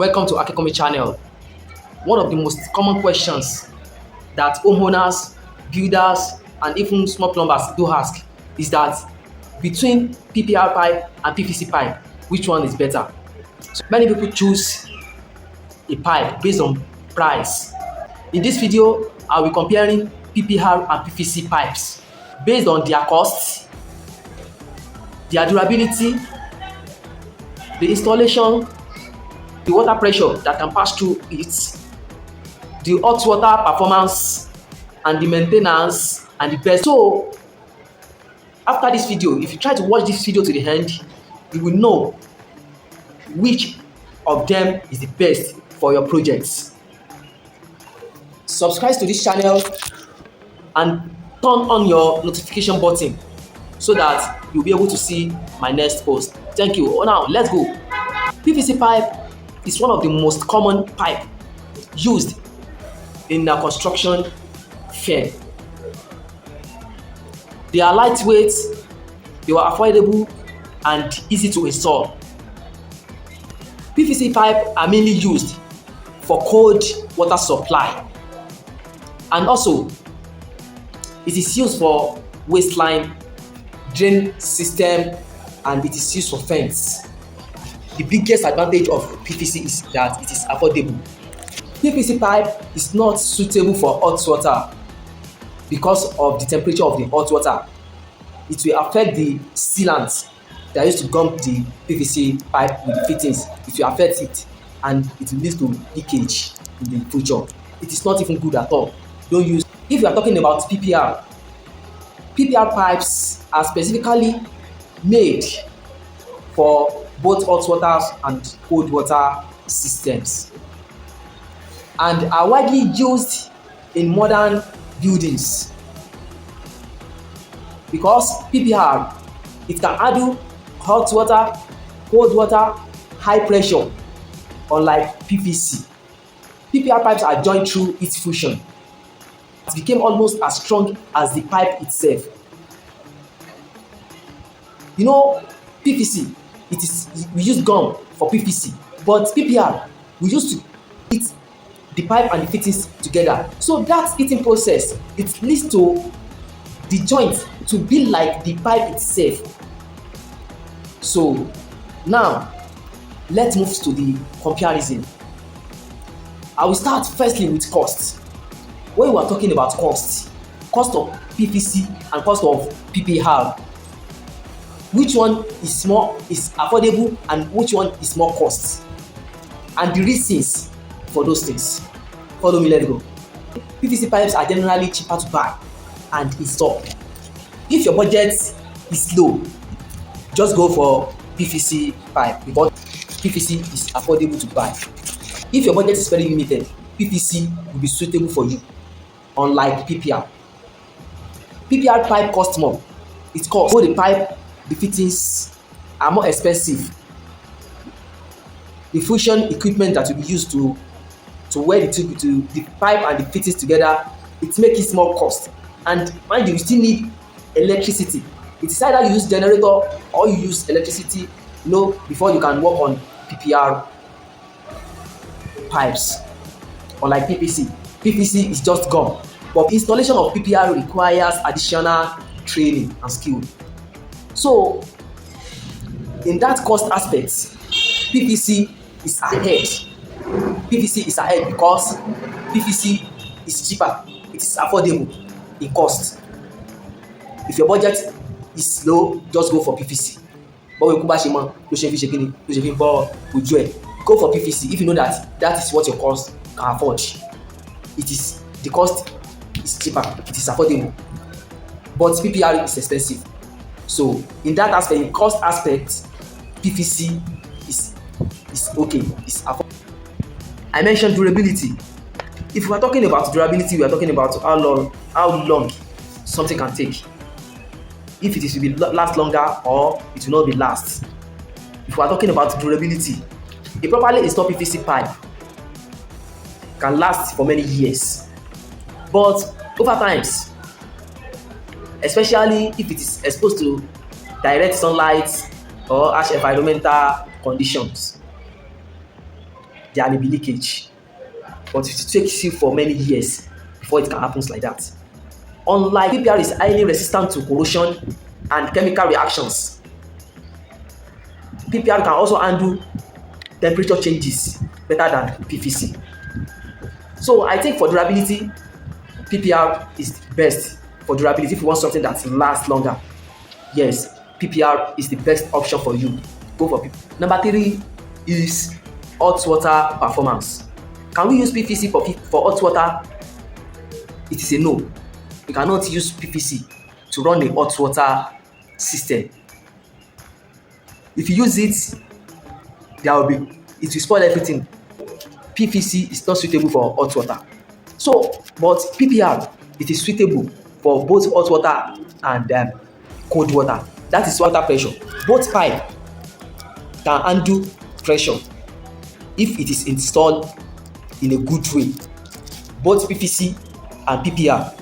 Welcome to Akinkunmi channel. One of the most common questions that homeowners, builders, and even small plumbers do ask is that between PPR pipe and PVC pipe, which one is better? So many people choose a pipe based on price. In this video, I will be comparing PPR and PVC pipes based on their cost, their durability, the installation, the water pressure that can pass through it, the hot water performance, and the maintenance and the best. So after this video, if you try to watch this video to the end, you will know which of them is the best for your projects. Subscribe to this channel and turn on your notification button so that you'll be able to see my next post. Thank you. Now let's go. PVC pipe is one of the most common pipe used in the construction firm. They are lightweight, they are affordable, and easy to install. PVC pipe are mainly used for cold water supply, and also it is used for waistline, drain system, and it is used for fence. The biggest advantage of PVC is that it is affordable. PVC pipe is not suitable for hot water because of the temperature of the hot water. It will affect the sealant that used to gum the PVC pipe with the fittings. It will affect it and it will lead to leakage in the future. It is not even good at all. Don't use. If you are talking about PPR, PPR pipes are specifically made for both hot water and cold water systems and are widely used in modern buildings because PPR, it can handle hot water, cold water, high pressure, unlike PVC. PPR pipes are joined through its fusion. It became almost as strong as the pipe itself. You know, PVC, we use gum for PVC, but PPR, we used to heat the pipe and the fittings together. So that heating process, it leads to the joint to be like the pipe itself. So now, let's move to the comparison. I will start firstly with cost. When we are talking about cost of PVC and cost of PPR, which one is affordable and which one is more cost, and the reasons for those things. Follow me, let's go. PVC pipes are generally cheaper to buy and install. If your budget is low, just go for PVC pipe because PVC is affordable to buy. If your budget is very limited, PVC will be suitable for you, unlike PPR. PPR pipe costs more. It costs both the pipe, the fittings are more expensive. The fusion equipment that will be used to wear the pipe and the fittings together, it makes it more cost. And mind you still need electricity. It is either you use generator or you use electricity, before you can work on PPR pipes. Unlike PVC. PVC is just gum. But installation of PPR requires additional training and skill. So, in that cost aspect, PVC is ahead. PVC is ahead because PVC is cheaper. It is affordable in cost. If your budget is low, just go for PVC. But go for PVC if you know that is what your cost can afford. The cost is cheaper. It is affordable. But PPR is expensive. So in that aspect, in cost aspect, PVC is okay. It's affordable. I mentioned durability. If we are talking about durability, we are talking about how long something can take. If it is to be last longer or it will not be last. If we are talking about durability, a properly installed PVC pipe can last for many years. But over times, especially if it is exposed to direct sunlight or harsh environmental conditions, there may be leakage, but it takes you for many years before it can happen like that. Unlike PPR is highly resistant to corrosion and chemical reactions. PPR can also handle temperature changes better than PVC. So I think for durability, PPR is best for durability. If you want something that lasts longer, yes, PPR is the best option for you. Go for PPR. Number 3 is hot water performance. Can we use PVC for hot water? It is a no. You cannot use PVC to run a hot water system. If you use it, it will spoil everything. PVC is not suitable for hot water. So, but PPR, it is suitable for both hot water and cold water. That is water pressure. Both pipe can handle pressure if it is installed in a good way. Both PVC and PPR,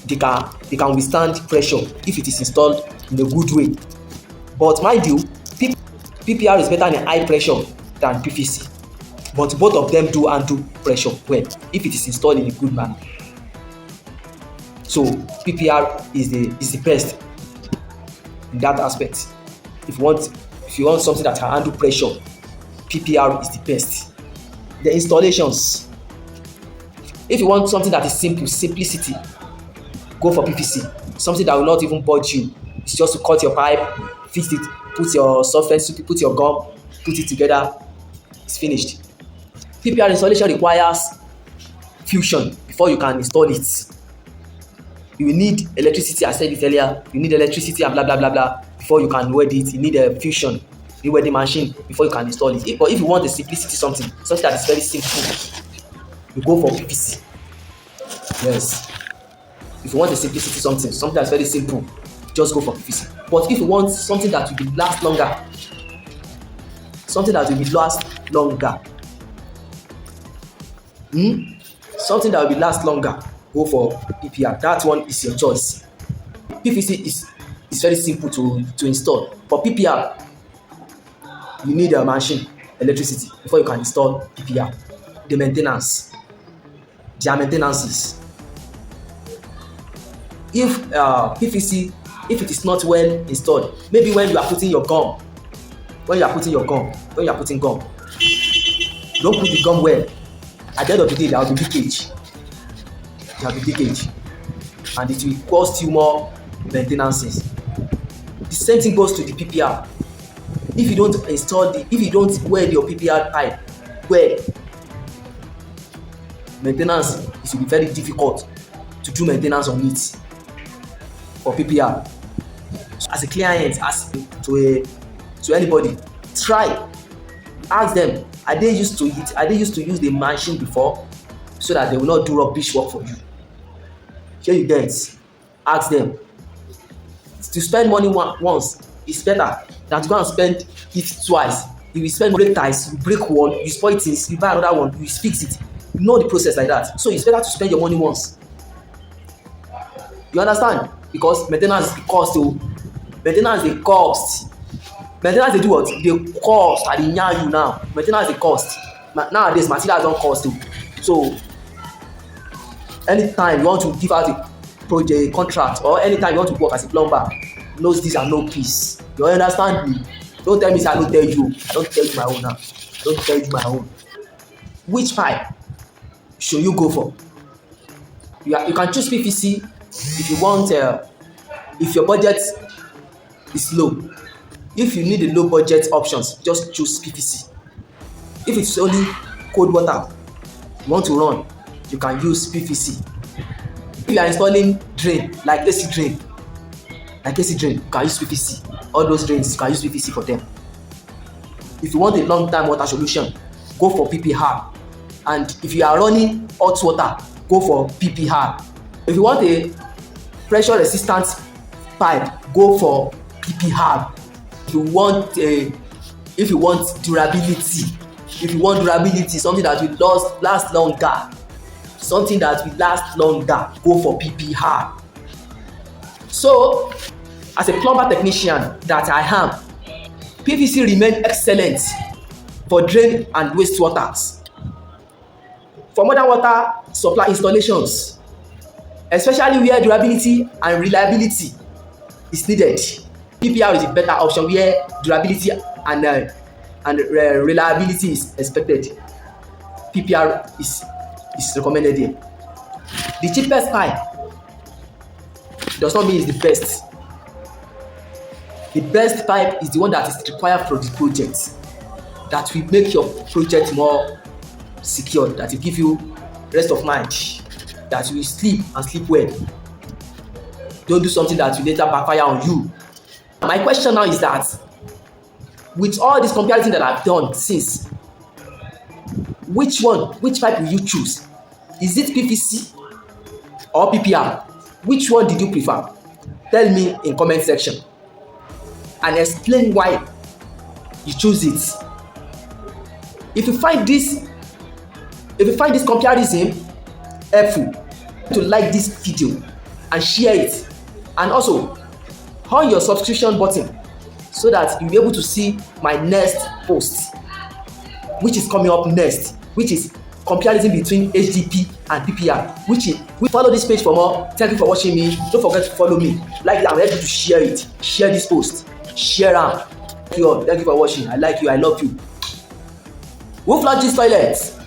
they can withstand pressure if it is installed in a good way. But mind you, PPR is better in high pressure than PVC. But both of them do handle pressure well if it is installed in a good manner. So PPR is the best in that aspect. If you want something that can handle pressure, PPR is the best. The installations. If you want something that is simplicity, go for PVC. Something that will not even budge you. It's just to cut your pipe, fix it, put your surface, put your gum, put it together. It's finished. PPR installation requires fusion before you can install it. You will need electricity, I said it earlier. You need electricity and blah blah blah blah before you can weld it. You need a fusion, you weld the machine before you can install it. But if you want the simplicity, something that is very simple, you go for PVC. Yes. If you want the simplicity, something that's very simple, just go for PVC. But if you want something that will last longer, something that will last longer, go for PPR. That one is your choice. PVC is very simple to install. For PPR, you need a machine, electricity before you can install PPR. Their maintenances. If PVC, if it is not well installed, maybe when you are putting gum, don't put the gum well. At the end of the day, there will be leakage. And it will cost you more maintenances. The same thing goes to the PPR. If you don't weld your PPR pipe well, maintenance, it will be very difficult to do maintenance on it for PPR. So as a client, to anybody, try, ask them, are they used to use the machine before, so that they will not do rubbish work for you. Here you get, ask them. To spend money once is better than to go and spend it twice. If you spend break ties, you break one, you spoil things, you buy another one, you fix it. You know the process like that. So it's better to spend your money once. You understand? Because maintenance is the cost. Maintenance dey cost. Maintenance dey do what? Dey cost. I dey yarn you now. Maintenance dey cost. Nowadays materials don cost too. So anytime you want to give out a project contract, or anytime you want to work as a plumber, knows this and no peace. You understand me? Don't tell me say I don't tell you. I don't tell you my own now. Don't tell you my own. Which pipe should you go for? You can choose PVC if you want. If your budget is low, if you need the low budget options, just choose PVC. If it's only cold water you want to run, you can use PVC. If you are installing drain like AC drain, you can use PVC. All those drains, you can use PVC for them. If you want a long time water solution, go for PPR. And if you are running hot water, go for PPR. If you want a pressure resistant pipe, go for PPR. If you want durability, something that will last longer, go for PPR. So as a plumber technician that I am, PVC remain excellent for drain and wastewaters, for modern water supply installations, especially where durability and reliability is needed. PPR is a better option where durability and reliability is expected. PPR is recommended here. The cheapest pipe does not mean it's the best. The best pipe is the one that is required for the project, that will make your project more secure, that will give you rest of mind, that you will sleep and sleep well. Don't do something that will later backfire on you. My question now is that, with all this comparison that I've done since, which pipe will you choose? Is it PVC or PPR? Which one did you prefer? Tell me in comment section and explain why you choose it. If you find this comparison helpful, to like this video and share it, and also on your subscription button so that you'll be able to see my next post, which is coming up next, which is comparison between HDP and PPR. We follow this page for more. Thank you for watching me. Don't forget to follow me, like it, and help you to share it. Share this post, share am. Thank you for watching. I like you, I love you. Who flushed this toilet?